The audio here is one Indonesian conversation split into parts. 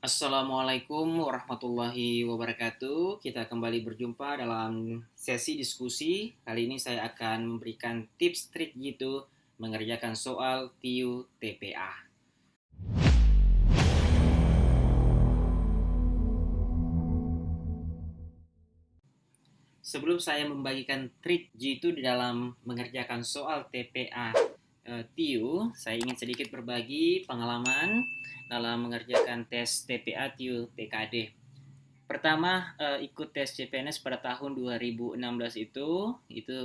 Assalamualaikum warahmatullahi wabarakatuh. Kita kembali berjumpa dalam sesi diskusi. Kali ini saya akan memberikan tips trik gitu mengerjakan soal TIU TPA. Sebelum saya membagikan trik jitu di dalam mengerjakan soal TPA TIU, saya ingin sedikit berbagi pengalaman dalam mengerjakan tes TPA TIU TKD. Pertama, ikut tes CPNS pada tahun 2016 itu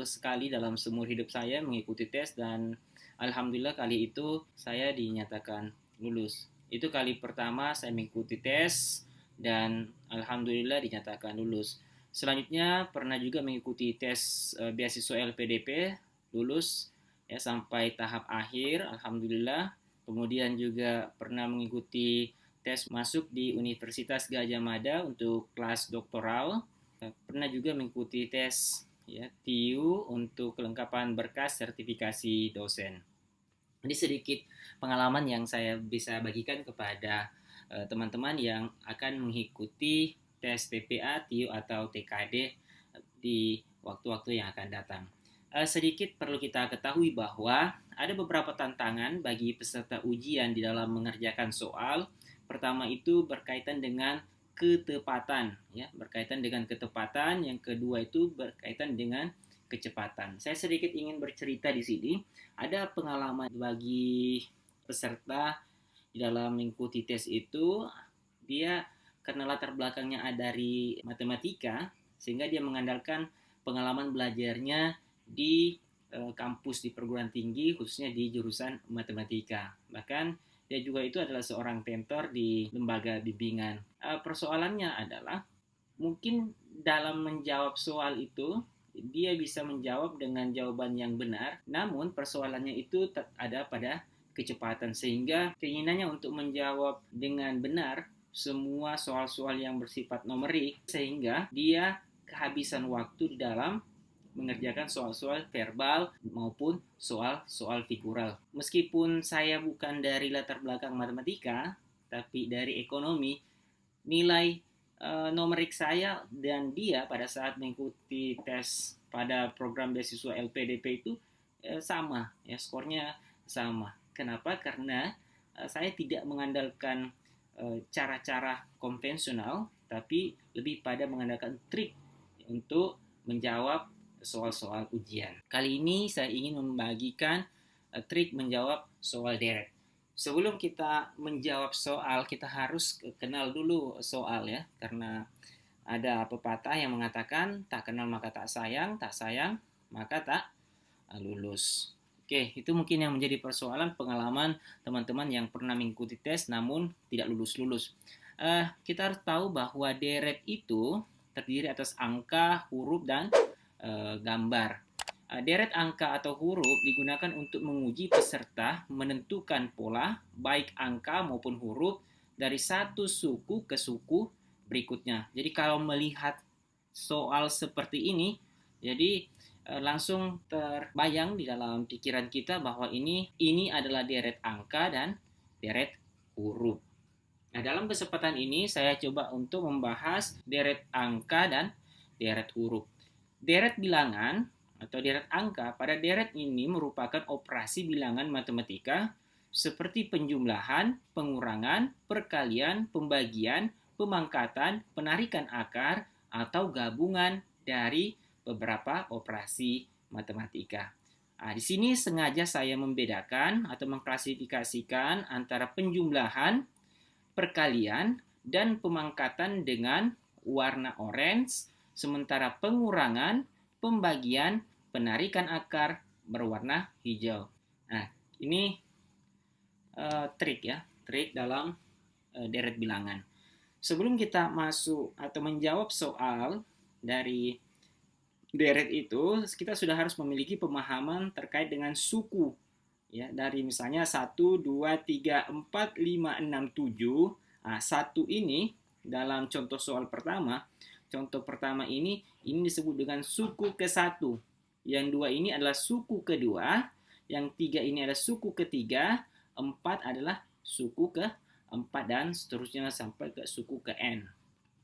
sekali dalam seumur hidup saya mengikuti tes dan alhamdulillah kali itu saya dinyatakan lulus. Itu kali pertama saya mengikuti tes dan alhamdulillah dinyatakan lulus. Selanjutnya pernah juga mengikuti tes beasiswa LPDP, lulus ya sampai tahap akhir alhamdulillah. Kemudian juga pernah mengikuti tes masuk di Universitas Gadjah Mada untuk kelas doktoral. Pernah juga mengikuti tes ya, TIU untuk kelengkapan berkas sertifikasi dosen. Ini sedikit pengalaman yang saya bisa bagikan kepada teman-teman yang akan mengikuti tes TPA, TIU atau TKD di waktu-waktu yang akan datang. Sedikit perlu kita ketahui bahwa ada beberapa tantangan bagi peserta ujian di dalam mengerjakan soal. Pertama itu berkaitan dengan ketepatan, ya, berkaitan dengan ketepatan. Yang kedua itu berkaitan dengan kecepatan. Saya sedikit ingin bercerita di sini. Ada pengalaman bagi peserta di dalam mengikuti tes itu, dia karena latar belakangnya dari matematika, sehingga dia mengandalkan pengalaman belajarnya di kampus di perguruan tinggi, khususnya di jurusan matematika. Bahkan dia juga itu adalah seorang mentor di lembaga bimbingan. Persoalannya adalah mungkin dalam menjawab soal itu dia bisa menjawab dengan jawaban yang benar, namun persoalannya itu ada pada kecepatan sehingga keinginannya untuk menjawab dengan benar semua soal-soal yang bersifat numerik sehingga dia kehabisan waktu di dalam mengerjakan soal-soal verbal maupun soal-soal figural. Meskipun saya bukan dari latar belakang matematika, tapi dari ekonomi, nilai numerik saya dan dia pada saat mengikuti tes pada program beasiswa LPDP itu sama, ya skornya sama. Kenapa? Karena saya tidak mengandalkan cara-cara konvensional, tapi lebih pada mengandalkan trik untuk menjawab soal-soal ujian. Kali ini saya ingin membagikan trik menjawab soal deret. Sebelum kita menjawab soal, kita harus kenal dulu soal ya, karena ada pepatah yang mengatakan tak kenal maka tak sayang maka tak lulus. Oke, itu mungkin yang menjadi persoalan pengalaman teman-teman yang pernah mengikuti tes namun tidak lulus-lulus. Kita harus tahu bahwa deret itu terdiri atas angka, huruf, dan gambar. Deret angka atau huruf digunakan untuk menguji peserta menentukan pola baik angka maupun huruf dari satu suku ke suku berikutnya. Jadi kalau melihat soal seperti ini, jadi langsung terbayang di dalam pikiran kita bahwa ini adalah deret angka dan deret huruf. Nah, dalam kesempatan ini saya coba untuk membahas deret angka dan deret huruf. Deret bilangan atau deret angka pada deret ini merupakan operasi bilangan matematika seperti penjumlahan, pengurangan, perkalian, pembagian, pemangkatan, penarikan akar, atau gabungan dari beberapa operasi matematika. Nah, di sini sengaja saya membedakan atau mengklasifikasikan antara penjumlahan, perkalian, dan pemangkatan dengan warna orange, sementara pengurangan, pembagian, penarikan akar berwarna hijau. Nah, ini trik ya, trik dalam deret bilangan. Sebelum kita masuk atau menjawab soal dari deret itu, kita sudah harus memiliki pemahaman terkait dengan suku. Ya, dari misalnya 1, 2, 3, 4, 5, 6, 7. Nah, 1 ini dalam contoh soal pertama, contoh pertama ini disebut dengan suku ke-1. Yang 2 ini adalah suku kedua, yang 3 ini adalah suku ketiga, 4 adalah suku 4, dan seterusnya sampai ke suku ke N.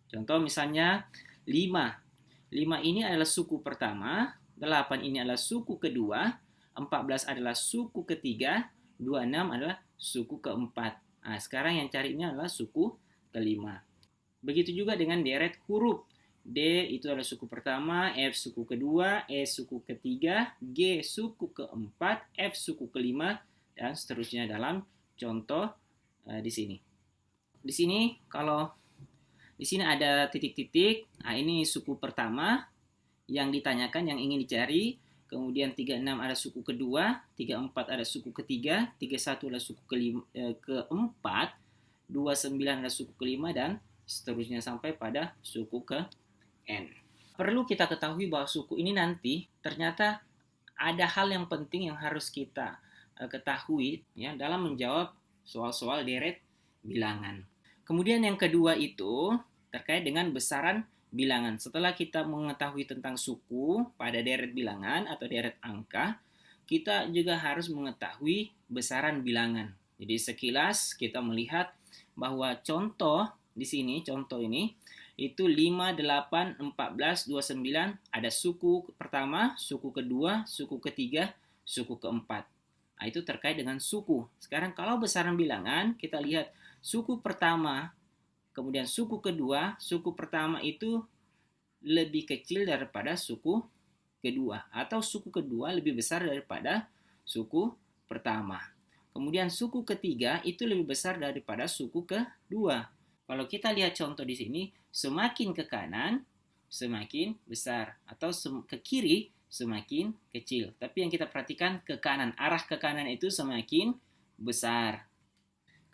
Contoh misalnya 5. 5 ini adalah suku pertama, 8 ini adalah suku kedua, 14 adalah suku ketiga, 26 adalah suku keempat. Nah, sekarang yang carinya adalah suku kelima. Begitu juga dengan deret huruf. D itu adalah suku pertama, F suku kedua, E suku ketiga, G suku keempat, F suku kelima, dan seterusnya dalam contoh di sini. Di sini kalau di sini ada titik-titik, nah ini suku pertama yang ditanyakan, yang ingin dicari. Kemudian 36 ada suku kedua, 34 ada suku ketiga, 31 ada suku keempat, 29 ada suku kelima, dan seterusnya sampai pada suku ke N. Perlu kita ketahui bahwa suku ini nanti ternyata ada hal yang penting yang harus kita ketahui ya dalam menjawab soal-soal deret bilangan. Kemudian yang kedua itu terkait dengan besaran bilangan. Setelah kita mengetahui tentang suku pada deret bilangan atau deret angka, kita juga harus mengetahui besaran bilangan. Jadi sekilas kita melihat bahwa contoh di sini, contoh ini itu 5, 8, 14, 29 ada suku pertama, suku kedua, suku ketiga, suku keempat. Nah, itu terkait dengan suku. Sekarang kalau besaran bilangan, kita lihat suku pertama, kemudian suku kedua, suku pertama itu lebih kecil daripada suku kedua, atau suku kedua lebih besar daripada suku pertama. Kemudian suku ketiga itu lebih besar daripada suku kedua. Kalau kita lihat contoh di sini, semakin ke kanan semakin besar, atau ke kiri semakin kecil. Tapi yang kita perhatikan ke kanan, arah ke kanan itu semakin besar.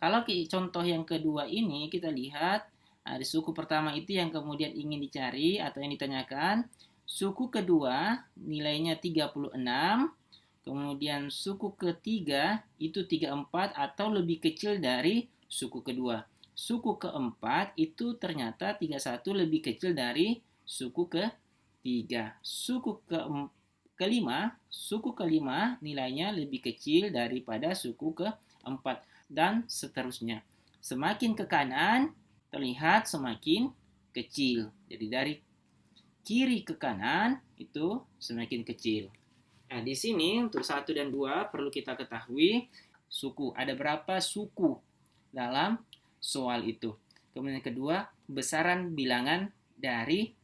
Kalau contoh yang kedua ini kita lihat, di suku pertama itu yang kemudian ingin dicari atau yang ditanyakan. Suku kedua nilainya 36, kemudian suku ketiga itu 34 atau lebih kecil dari suku kedua. Suku keempat itu ternyata 31 lebih kecil dari suku ketiga. Suku kelima nilainya lebih kecil daripada suku keempat, dan seterusnya. Semakin ke kanan terlihat semakin kecil. Jadi dari kiri ke kanan itu semakin kecil. Nah, di sini untuk 1 dan 2 perlu kita ketahui suku. Ada berapa suku dalam soal itu. Kemudian kedua, besaran bilangan dari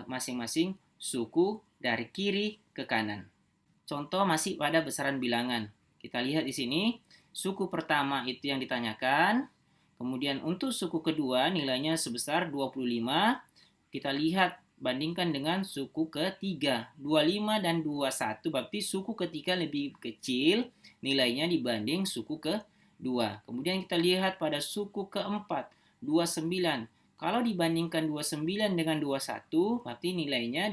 masing-masing suku dari kiri ke kanan. Contoh masih pada besaran bilangan. Kita lihat di sini, suku pertama itu yang ditanyakan. Kemudian untuk suku kedua nilainya sebesar 25. Kita lihat bandingkan dengan suku ketiga. 25 dan 21 berarti suku ketiga lebih kecil nilainya dibanding suku kedua. Kemudian kita lihat pada suku keempat, 29. Kalau dibandingkan 29 dengan 21, berarti nilainya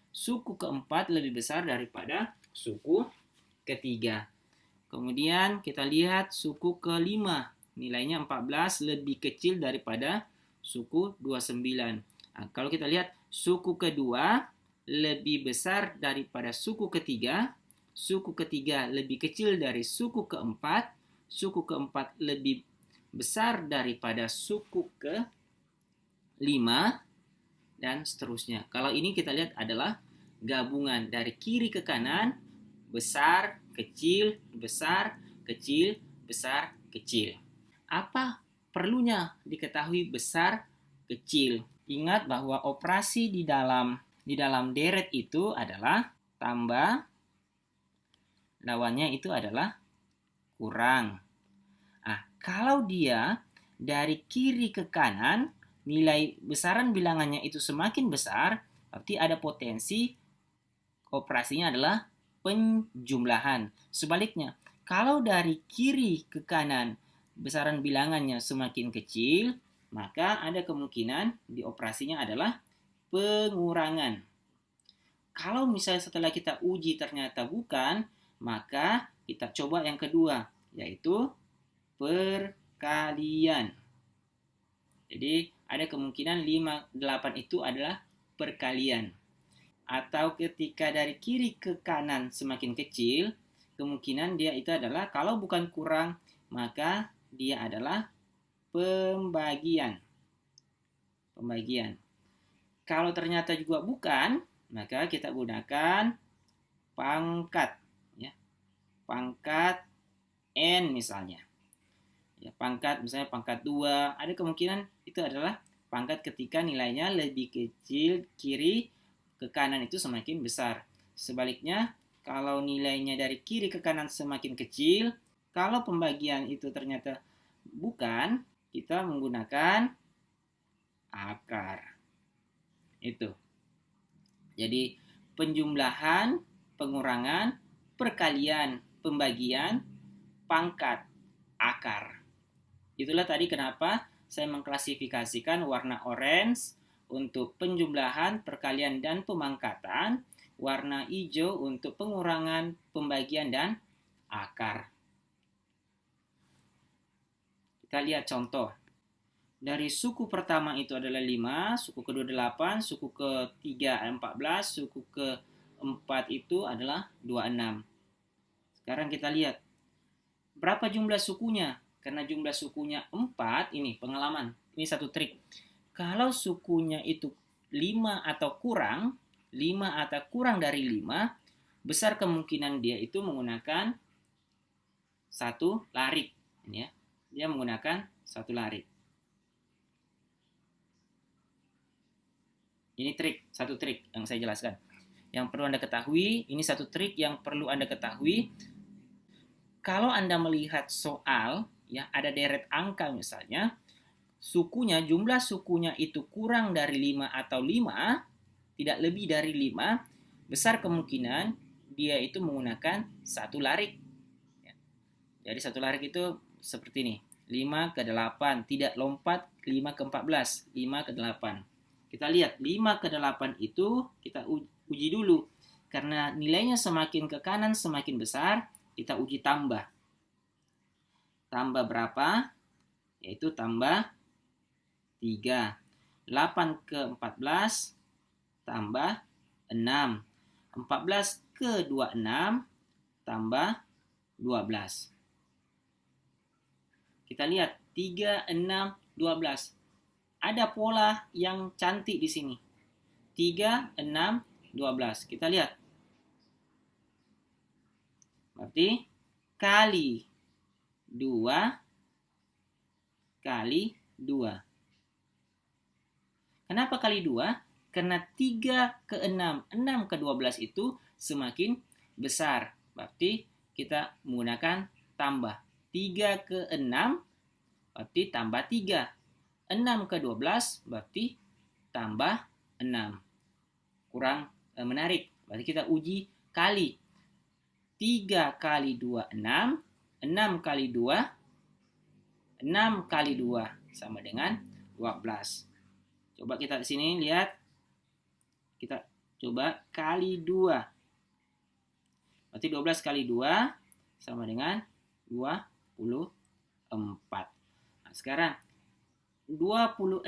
suku keempat lebih besar daripada suku ketiga. Kemudian kita lihat suku kelima, nilainya 14 lebih kecil daripada suku 29. Nah, kalau kita lihat suku kedua lebih besar daripada suku ketiga lebih kecil dari suku keempat lebih besar daripada suku kelima, dan seterusnya. Kalau ini kita lihat adalah gabungan dari kiri ke kanan, besar, kecil, besar, kecil, besar, kecil. Apa perlunya diketahui besar, kecil? Ingat bahwa operasi di dalam deret itu adalah tambah, lawannya itu adalah kurang. Nah, kalau dia dari kiri ke kanan, nilai besaran bilangannya itu semakin besar, berarti ada potensi operasinya adalah penjumlahan. Sebaliknya, kalau dari kiri ke kanan besaran bilangannya semakin kecil, maka ada kemungkinan di operasinya adalah pengurangan. Kalau misalnya setelah kita uji ternyata bukan, maka kita coba yang kedua, yaitu perkalian. Jadi ada kemungkinan 5, 8 itu adalah perkalian. Atau ketika dari kiri ke kanan semakin kecil, kemungkinan dia itu adalah kalau bukan kurang, maka dia adalah pembagian. Kalau ternyata juga bukan, maka kita gunakan pangkat, ya. Pangkat N misalnya. Ya, misalnya pangkat 2, ada kemungkinan itu adalah pangkat ketika nilainya lebih kecil kiri ke kanan itu semakin besar. Sebaliknya, kalau nilainya dari kiri ke kanan semakin kecil, kalau pembagian itu ternyata bukan, kita menggunakan akar. Itu. Jadi penjumlahan, pengurangan, perkalian, pembagian, pangkat, akar. Itulah tadi kenapa saya mengklasifikasikan warna orange untuk penjumlahan, perkalian, dan pemangkatan, warna hijau untuk pengurangan, pembagian, dan akar. Kita lihat contoh. Dari suku pertama itu adalah 5, suku kedua 8, suku ketiga 14, suku keempat itu adalah 26. Sekarang kita lihat. Berapa jumlah sukunya? Karena jumlah sukunya 4, ini pengalaman. Ini satu trik. Kalau sukunya itu 5 atau kurang dari 5, besar kemungkinan dia itu menggunakan satu larik. Ini ya. Dia menggunakan satu larik. Ini satu trik yang saya jelaskan. Yang perlu Anda ketahui, ini satu trik yang perlu Anda ketahui. Kalau Anda melihat soal, ya ada deret angka misalnya, jumlah sukunya itu kurang dari 5 atau 5, tidak lebih dari 5, besar kemungkinan dia itu menggunakan satu larik. Jadi satu larik itu seperti ini, 5 ke 8, tidak lompat 5 ke 14, 5 ke 8. Kita lihat 5 ke 8 itu kita uji dulu. Karena nilainya semakin ke kanan semakin besar, kita uji tambah. Tambah berapa? Yaitu tambah 3. 8 ke 14 tambah 6. 14 ke 26 tambah 12. Kita lihat 3, 6, 12. Ada pola yang cantik di sini. 3, 6, 12. Kita lihat. Berarti kali 2 kali 2. Kenapa kali 2? Karena 3 ke 6, 6 ke 12 itu semakin besar. Berarti kita menggunakan tambah. 3 ke 6 berarti tambah 3. 6 ke 12 berarti tambah 6. Kurang menarik. Berarti kita uji kali. 3 kali 2, 6. 6 kali 2, 6 kali 2 sama dengan 12. Coba kita di sini lihat. Kita coba kali 2. Berarti 12 kali 2 sama dengan 24. Nah, sekarang 26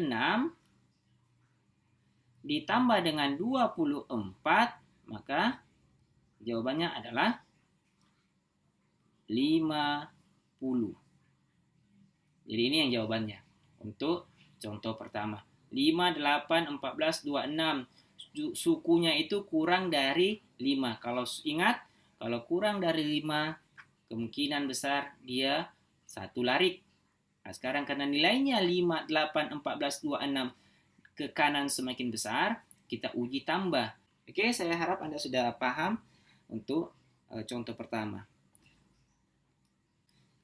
ditambah dengan 24, maka jawabannya adalah 50. Jadi ini yang jawabannya untuk contoh pertama. 5, 8, 14, 26. Sukunya itu kurang dari 5. Kalau ingat, kalau kurang dari 5, kemungkinan besar dia satu larik. Nah, sekarang karena nilainya 5, 8, 14, 26 ke kanan semakin besar, kita uji tambah. Oke, saya harap Anda sudah paham untuk contoh pertama.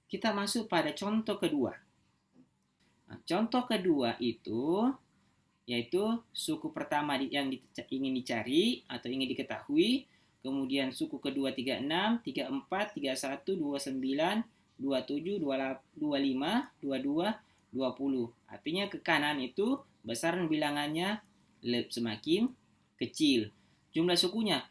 Kita masuk pada contoh kedua. Nah, contoh kedua itu yaitu suku pertama yang ingin dicari atau ingin diketahui, kemudian suku kedua 36, 34, 31, 29, 27, 25, 22, 20. Artinya ke kanan itu besaran bilangannya semakin kecil. Jumlah sukunya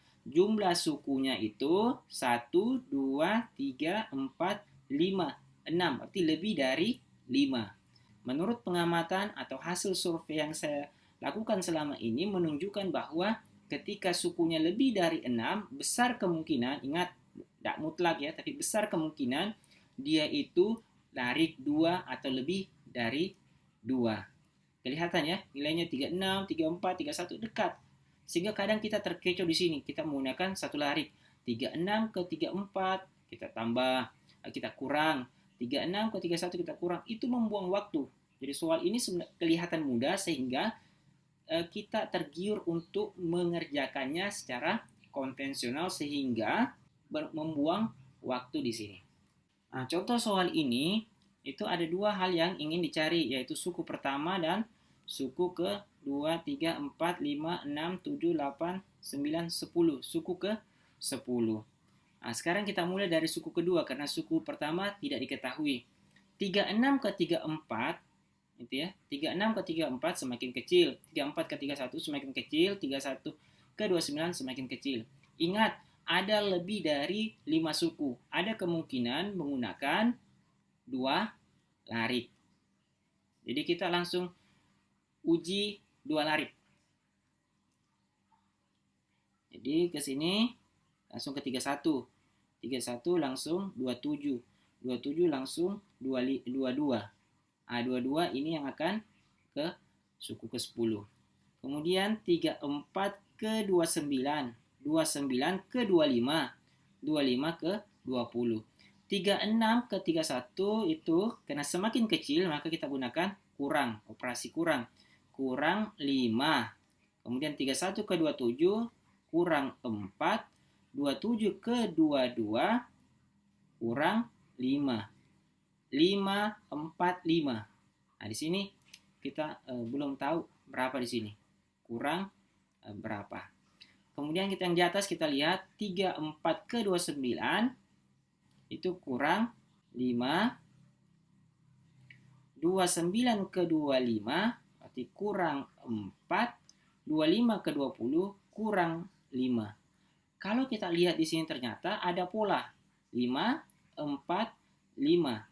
itu 1, 2, 3, 4, 5, 6. Berarti lebih dari 5. Menurut pengamatan atau hasil survei yang saya lakukan selama ini menunjukkan bahwa ketika sukunya lebih dari 6, besar kemungkinan, ingat, tidak mutlak ya, tapi besar kemungkinan dia itu larik 2 atau lebih dari 2. Kelihatan ya, nilainya 36, 34, 31 dekat. Sehingga kadang kita terkecoh di sini. Kita menggunakan satu larik. 36 ke 34 kita tambah, kita kurang. 36 ke 31 kita kurang. Itu membuang waktu. Jadi soal ini kelihatan mudah sehingga kita tergiur untuk mengerjakannya secara konvensional sehingga membuang waktu di sini. Nah, contoh soal ini itu ada dua hal yang ingin dicari, yaitu suku pertama dan suku ke 2, 3, 4, 5, 6, 7, 8, 9, 10. Suku ke 10. Nah, sekarang kita mulai dari suku kedua karena suku pertama tidak diketahui. 36 ke 34 itu ya. 36 ke 34 semakin kecil, 34 ke 31 semakin kecil, 31 ke 29 semakin kecil. Ingat, ada lebih dari 5 suku. Ada kemungkinan menggunakan 2 larik. Jadi kita langsung uji 2 larik. Jadi ke sini langsung ke 31. 31 langsung 27. 27 langsung 22. Nah, 22 ini yang akan ke suku ke-10. Kemudian 34 ke 29. 29 ke 25. 25 ke 20. 36 ke 31 itu karena semakin kecil maka kita gunakan kurang, operasi kurang. Kurang 5. Kemudian 31 ke 27 kurang 4. 27 ke 22 kurang 5. 5, 4, 5. Nah, di sini kita belum tahu berapa di sini. Kurang berapa. Kemudian kita yang di atas kita lihat 34 ke 29 itu kurang 5. 29 ke 25 berarti kurang 4. 25 ke 20 kurang 5. Kalau kita lihat di sini ternyata ada pola 5, 4, 5.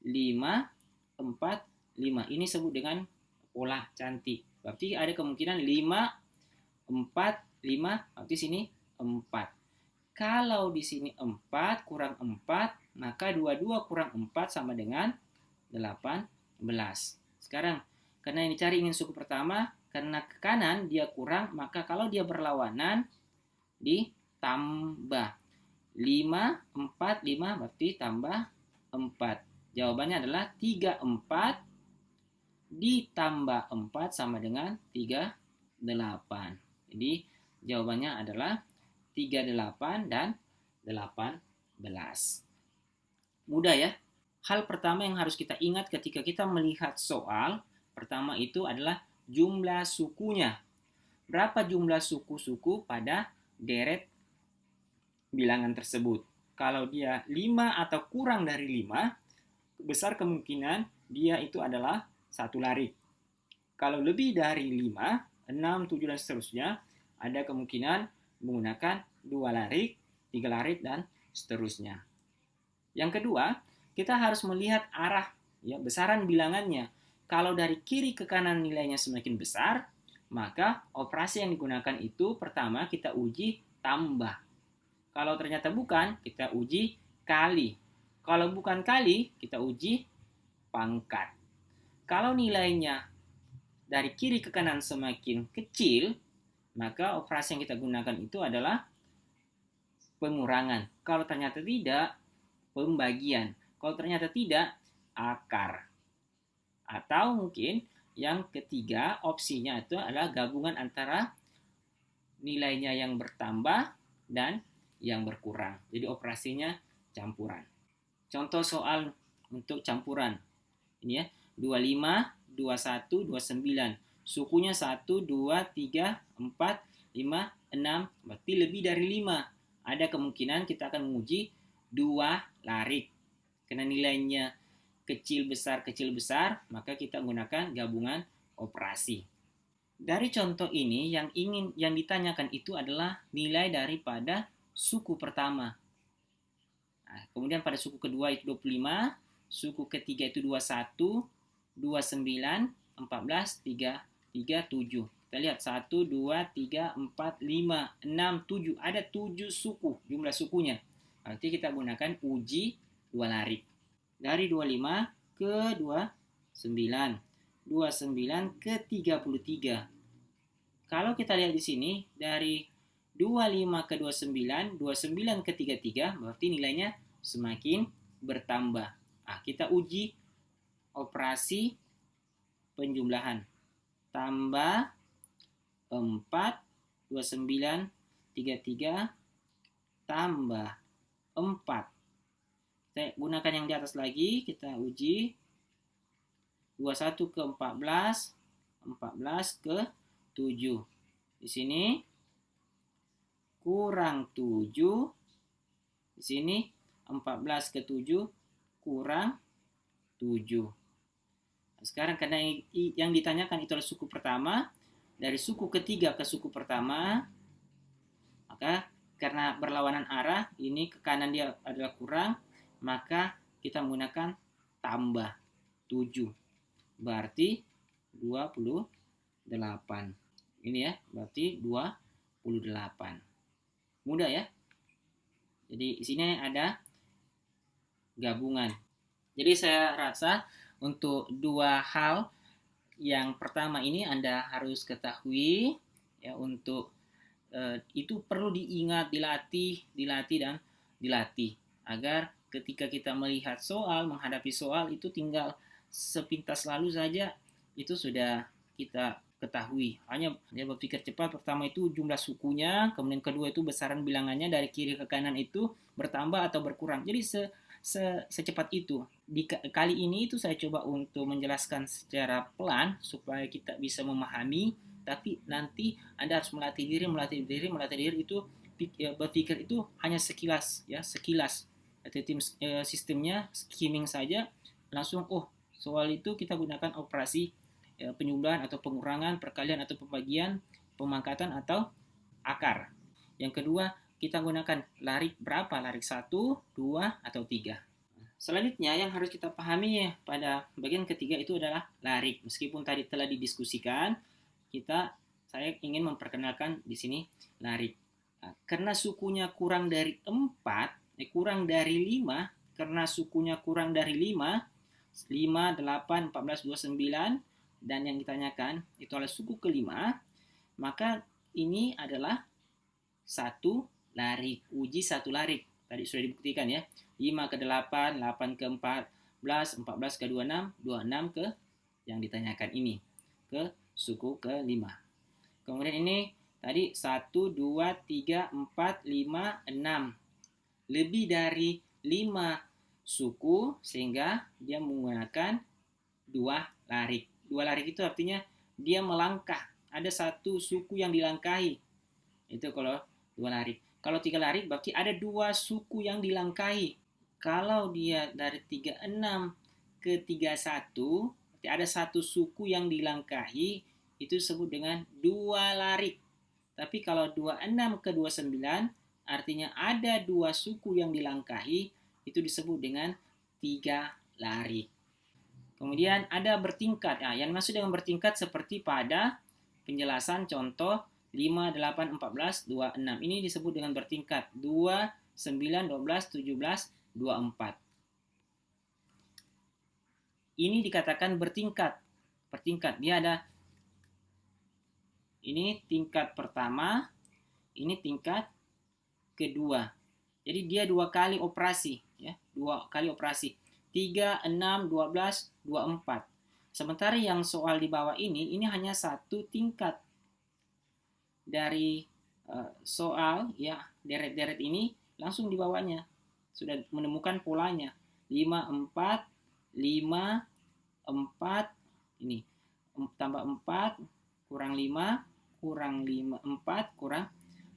5, 4, 5. Ini disebut dengan pola cantik. Berarti ada kemungkinan 5, 4, 5. Berarti sini 4. Kalau di sini 4 kurang 4, maka 22 kurang 4 sama dengan 18. Sekarang, karena ini cari ingin suku pertama, karena ke kanan dia kurang, maka kalau dia berlawanan, ditambah. 5, 4, 5 berarti tambah 4. Jawabannya adalah 34 ditambah 4 sama dengan 38. Jadi jawabannya adalah 38 dan 18. Mudah ya? Hal pertama yang harus kita ingat ketika kita melihat soal, pertama itu adalah jumlah sukunya. Berapa jumlah suku-suku pada deret bilangan tersebut? Kalau dia 5 atau kurang dari 5, besar kemungkinan dia itu adalah satu larik. Kalau lebih dari 5, 6, 7, dan seterusnya, ada kemungkinan menggunakan 2 larik, 3 larik, dan seterusnya. Yang kedua, kita harus melihat arah, ya, besaran bilangannya. Kalau dari kiri ke kanan nilainya semakin besar, maka operasi yang digunakan itu pertama kita uji tambah. Kalau ternyata bukan, kita uji kali. Kalau bukan kali, kita uji pangkat. Kalau nilainya dari kiri ke kanan semakin kecil, maka operasi yang kita gunakan itu adalah pengurangan. Kalau ternyata tidak, pembagian. Kalau ternyata tidak, akar. Atau mungkin yang ketiga, opsinya itu adalah gabungan antara nilainya yang bertambah dan yang berkurang. Jadi operasinya campuran. Contoh soal untuk campuran. Ini ya, 25, 21, 29. Sukunya 1, 2, 3, 4, 5, 6. Berarti lebih dari 5. Ada kemungkinan kita akan menguji 2 larik. Karena nilainya kecil besar, maka kita menggunakan gabungan operasi. Dari contoh ini yang ditanyakan itu adalah nilai daripada suku pertama. Nah, kemudian pada suku kedua itu 25, suku ketiga itu 21, 29, 14, 3, 7. Kita lihat 1, 2, 3, 4, 5, 6, 7. Ada 7 suku, jumlah sukunya. Berarti kita gunakan uji 2 larik. Dari 25 ke 29 ke 33. Kalau kita lihat di sini, dari 25 ke 29, 29 ke 33, berarti nilainya semakin bertambah. Nah, kita uji operasi penjumlahan. Tambah 4, 29, 33, tambah 4. Kita gunakan yang di atas lagi, kita uji. 21 ke 14, 14 ke 7. Di sini kurang 7. Di sini 14 ke 7 kurang 7. Sekarang karena yang ditanyakan itu adalah suku pertama, dari suku ketiga ke suku pertama, maka karena berlawanan arah, ini ke kanan dia adalah kurang, maka kita menggunakan tambah 7. Berarti 28. Ini ya, berarti 28. Mudah ya. Jadi di sini ada gabungan. Jadi saya rasa untuk dua hal, yang pertama ini Anda harus ketahui ya, untuk itu perlu diingat, dilatih dan dilatih agar ketika kita melihat soal, menghadapi soal itu tinggal sepintas lalu saja itu sudah kita ketahui. Hanya dia berpikir cepat, pertama itu jumlah sukunya, kemudian kedua itu besaran bilangannya dari kiri ke kanan itu bertambah atau berkurang. Jadi secepat itu. Di kali ini itu saya coba untuk menjelaskan secara pelan supaya kita bisa memahami, tapi nanti Anda harus melatih diri itu berpikir itu hanya sekilas ya, sekilas. Sistemnya skimming saja langsung soal itu kita gunakan operasi penjumlahan atau pengurangan, perkalian atau pembagian, pemangkatan atau akar. Yang kedua, kita gunakan larik berapa? Larik 1, 2, atau 3. Selanjutnya yang harus kita pahami ya, pada bagian ketiga itu adalah larik. Meskipun tadi telah didiskusikan, saya ingin memperkenalkan di sini larik. Nah, karena sukunya kurang dari 4, kurang dari 5, karena sukunya kurang dari 5, 5, 8, 14, 29, dan yang ditanyakan itu adalah suku kelima, maka ini adalah satu larik, uji satu larik. Tadi sudah dibuktikan ya, 5 ke 8, 8 ke 14, 14 ke 26, 26 ke yang ditanyakan ini, ke suku ke-5. Kemudian ini tadi 1, 2, 3, 4, 5, 6. Lebih dari 5 suku sehingga dia menggunakan 2 larik. 2 larik itu artinya dia melangkah. Ada satu suku yang dilangkahi. Itu kalau 2 larik. Kalau 3 larik berarti ada 2 suku yang dilangkahi. Kalau dia dari 36 ke 31, berarti ada satu suku yang dilangkahi, itu disebut dengan 2 larik. Tapi kalau 26 ke 29, artinya ada 2 suku yang dilangkahi, itu disebut dengan 3 larik. Kemudian ada bertingkat. Nah, yang maksud dengan bertingkat seperti pada penjelasan contoh 5, 8, 14, 26. Ini disebut dengan bertingkat. 2, 9, 12, 17, 24. Ini dikatakan bertingkat. Bertingkat. Dia ada ini tingkat pertama, ini tingkat kedua. Jadi dia 2 kali operasi ya, 2 kali operasi. 3, 6, 12, 24. Sementara yang soal di bawah ini hanya satu tingkat. Dari soal ya, deret-deret ini langsung di bawahnya sudah menemukan polanya. 5, 4, 5, 4, ini tambah 4, kurang 5, kurang 5, 4, kurang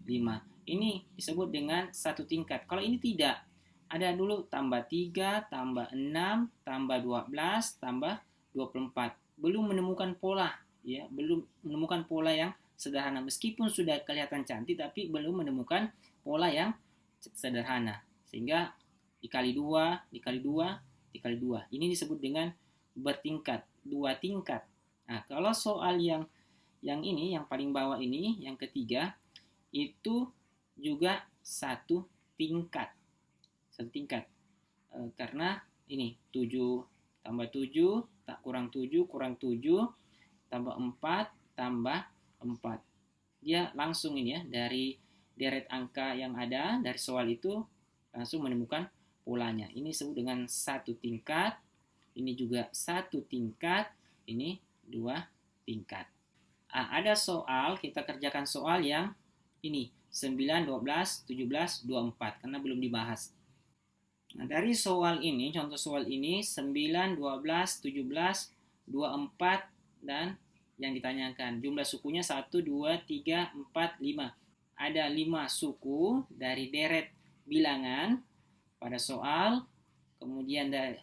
5. Ini disebut dengan satu tingkat. Kalau ini tidak, ada dulu tambah 3, tambah 6, tambah 12, tambah 24. Belum menemukan pola ya, belum menemukan pola yang sederhana. Meskipun sudah kelihatan cantik, tapi belum menemukan pola yang sederhana. Sehingga dikali 2, dikali 2, dikali 2. Ini disebut dengan bertingkat, 2 tingkat. Nah, kalau soal yang ini, yang paling bawah ini, yang ketiga, itu juga satu tingkat. Satu tingkat. Karena ini 7 tambah 7 Tak kurang 7, tambah 4, tambah 4. Dia langsung ini ya, dari deret angka yang ada, dari soal itu, langsung menemukan polanya. Ini disebut dengan satu tingkat, ini juga satu tingkat, ini 2 tingkat. Ada soal, kita kerjakan soal yang ini, 9, 12, 17, 24, karena belum dibahas. Nah, dari soal ini, contoh soal ini, 9, 12, 17, 24, dan yang ditanyakan. Jumlah sukunya 1, 2, 3, 4, 5. Ada 5 suku dari deret bilangan pada soal. Kemudian dari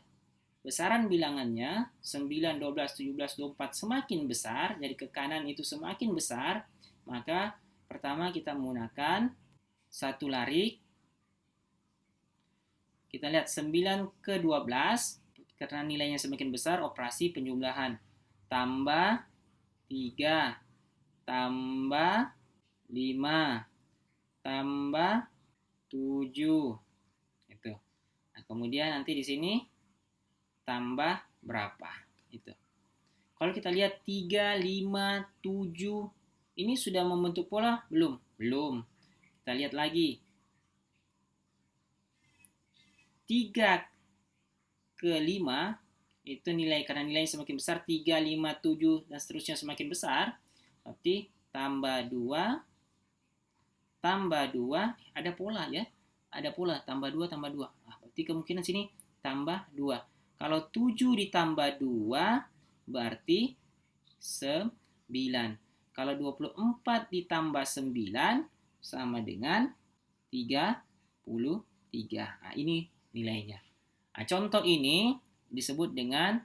besaran bilangannya 9, 12, 17, 24 semakin besar, jadi ke kanan itu semakin besar, maka pertama kita menggunakan satu larik. Kita lihat 9 ke 12, karena nilainya semakin besar, operasi penjumlahan. Tambah 3, tambah 5, tambah 7. Itu. Nah, kemudian nanti di sini tambah berapa? Itu. Kalau kita lihat 3, 5, 7, ini sudah membentuk pola? Belum. Belum. Kita lihat lagi. 3 ke 5 itu nilai, karena nilai semakin besar, 3, 5, 7 dan seterusnya semakin besar, berarti tambah 2 ada pola ya, ada pola tambah 2 tambah 2. Nah, berarti kemungkinan sini tambah 2. Kalau 7 ditambah 2 berarti 9. Kalau 24 ditambah 9 sama dengan 33. Nah, ini nilainya. Nah, contoh ini disebut dengan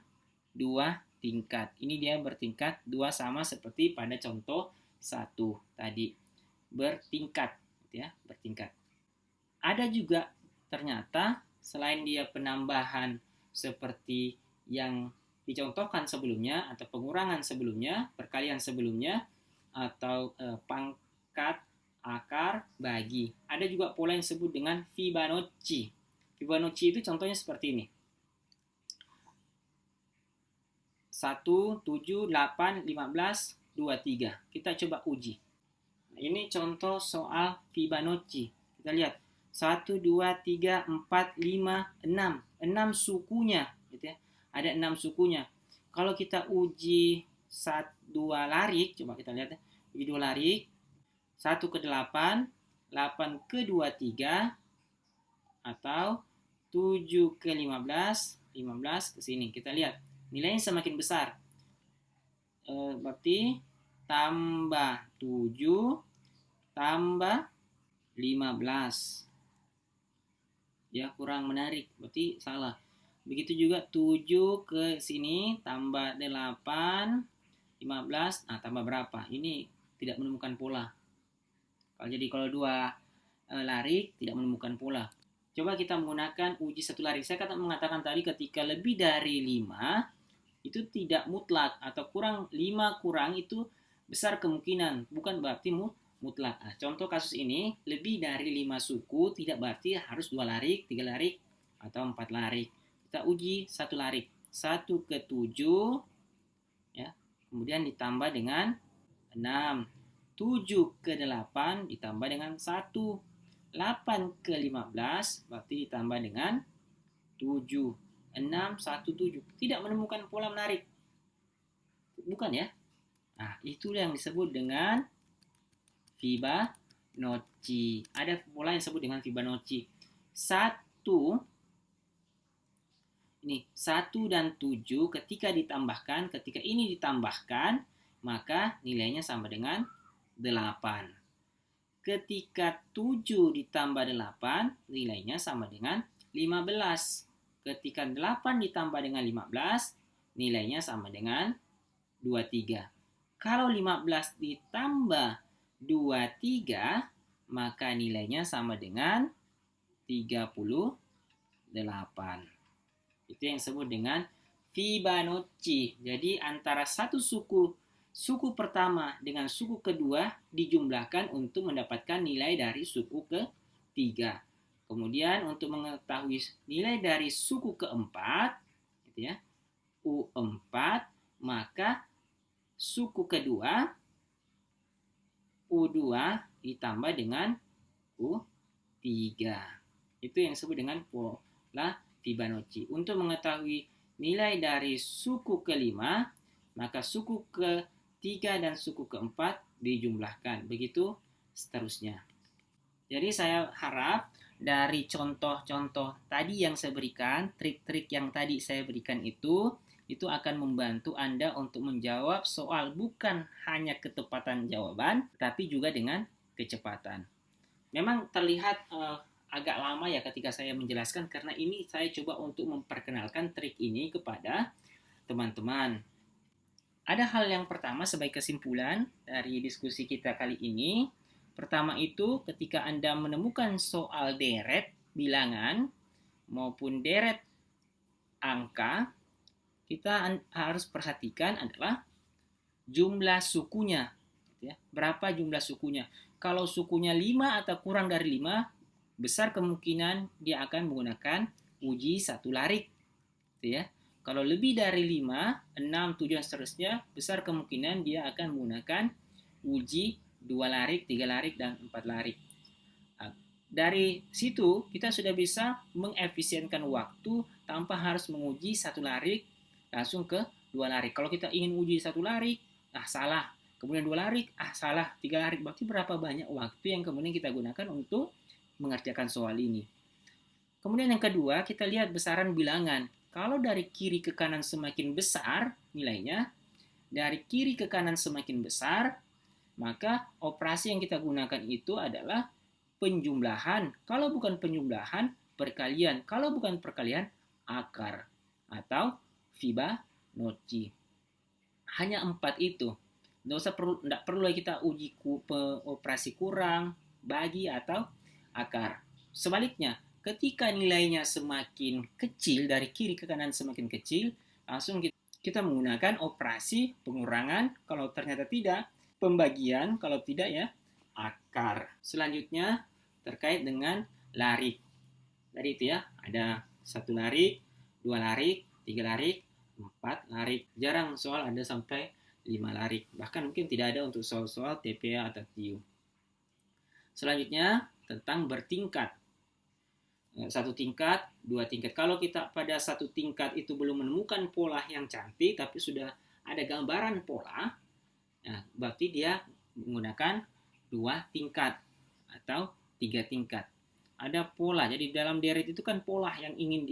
2 tingkat. Ini dia bertingkat, 2 sama seperti pada contoh 1 tadi. Bertingkat, ya, bertingkat. Ada juga ternyata selain dia penambahan seperti yang dicontohkan sebelumnya atau pengurangan sebelumnya, perkalian sebelumnya, atau pangkat, akar, bagi. Ada juga pola yang disebut dengan Fibonacci. Fibonacci itu contohnya seperti ini. 1, 7, 8, 15, 23. Kita coba uji. Ini contoh soal Fibonacci. Kita lihat. 1, 2, 3, 4, 5, 6. 6 sukunya. Gitu ya. Ada 6 sukunya. Kalau kita uji 2 larik, coba kita lihat ya. Uji 2 larik. 1 ke 8, 8 ke 23, atau 7 ke 15, 15 ke sini. Kita lihat, nilainya semakin besar. Berarti tambah 7, tambah 15. Ya, kurang menarik. Berarti salah. Begitu juga 7 ke sini, tambah 8, 15. Nah, tambah berapa? Ini tidak menemukan pola. Jadi kalau 2 larik, tidak menemukan pola. Coba kita menggunakan uji satu larik. Saya mengatakan tadi ketika lebih dari 5 itu tidak mutlak, atau 5 kurang itu besar kemungkinan, bukan berarti mutlak. Nah, contoh kasus ini lebih dari 5 suku tidak berarti harus 2 larik, 3 larik, atau 4 larik. Kita uji satu larik. 1 ke 7 ya, kemudian ditambah dengan 6. 7 ke 8 ditambah dengan 1. 8 ke 15 berarti ditambah dengan 7. 6, 1, 7. Tidak menemukan pola menarik. Bukan ya? Nah, itu yang disebut dengan Fibonacci. Ada pola yang disebut dengan Fibonacci. 1 dan 7 ketika ini ditambahkan, maka nilainya sama dengan 8. Ketika 7 ditambah 8, nilainya sama dengan 15. Ketika 8 ditambah dengan 15, nilainya sama dengan 23. Kalau 15 ditambah 23, maka nilainya sama dengan 38. Itu yang disebut dengan Fibonacci. Jadi antara satu suku pertama dengan suku kedua dijumlahkan untuk mendapatkan nilai dari suku ketiga. Kemudian untuk mengetahui nilai dari suku keempat, gitu ya, U4, maka suku kedua U2 ditambah dengan U3. Itu yang disebut dengan pola Fibonacci. Untuk mengetahui nilai dari suku kelima, maka suku ketiga dan suku keempat dijumlahkan. Begitu seterusnya. Jadi saya harap dari contoh-contoh tadi yang saya berikan, trik-trik yang tadi saya berikan itu akan membantu Anda untuk menjawab soal bukan hanya ketepatan jawaban, tapi juga dengan kecepatan. Memang terlihat agak lama ya ketika saya menjelaskan, karena ini saya coba untuk memperkenalkan trik ini kepada teman-teman. Ada hal yang pertama sebagai kesimpulan dari diskusi kita kali ini. Pertama itu, ketika Anda menemukan soal deret bilangan maupun deret angka, kita harus perhatikan adalah jumlah sukunya. Berapa jumlah sukunya? Kalau sukunya 5 atau kurang dari 5, besar kemungkinan dia akan menggunakan uji satu larik. Kalau lebih dari 5, 6, 7, dan seterusnya, besar kemungkinan dia akan menggunakan uji 2 larik, 3 larik, dan 4 larik. Dari situ, kita sudah bisa mengefisienkan waktu tanpa harus menguji satu larik langsung ke 2 larik. Kalau kita ingin uji satu larik, salah. Kemudian 2 larik, salah. 3 larik, berarti berapa banyak waktu yang kemudian kita gunakan untuk mengerjakan soal ini. Kemudian yang kedua, kita lihat besaran bilangan. Kalau dari kiri ke kanan semakin besar nilainya, dari kiri ke kanan semakin besar, maka operasi yang kita gunakan itu adalah penjumlahan. Kalau bukan penjumlahan, perkalian. Kalau bukan perkalian, akar atau Fibonacci. Hanya 4 itu. Tidak perlu kita uji operasi kurang, bagi, atau akar. Sebaliknya, ketika nilainya semakin kecil, dari kiri ke kanan semakin kecil, langsung kita menggunakan operasi pengurangan. Kalau ternyata tidak, pembagian. Kalau tidak, ya akar. Selanjutnya terkait dengan larik. Tadi itu ya, ada 1 larik, 2 larik, 3 larik, 4 larik. Jarang soal ada sampai 5 larik. Bahkan mungkin tidak ada untuk soal-soal TPA atau TIU. Selanjutnya tentang bertingkat. 1 tingkat, 2 tingkat. Kalau kita pada 1 tingkat itu belum menemukan pola yang cantik, tapi sudah ada gambaran pola, berarti dia menggunakan 2 tingkat atau 3 tingkat. Ada pola. Jadi dalam deret itu kan pola yang ingin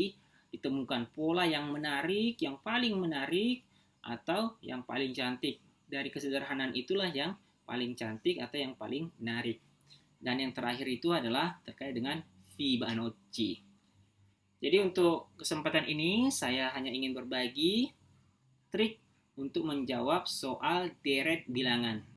ditemukan. Pola yang menarik, yang paling menarik, atau yang paling cantik. Dari kesederhanaan itulah yang paling cantik atau yang paling menarik. Dan yang terakhir itu adalah terkait dengan Fibonacci. Jadi untuk kesempatan ini saya hanya ingin berbagi trik untuk menjawab soal deret bilangan.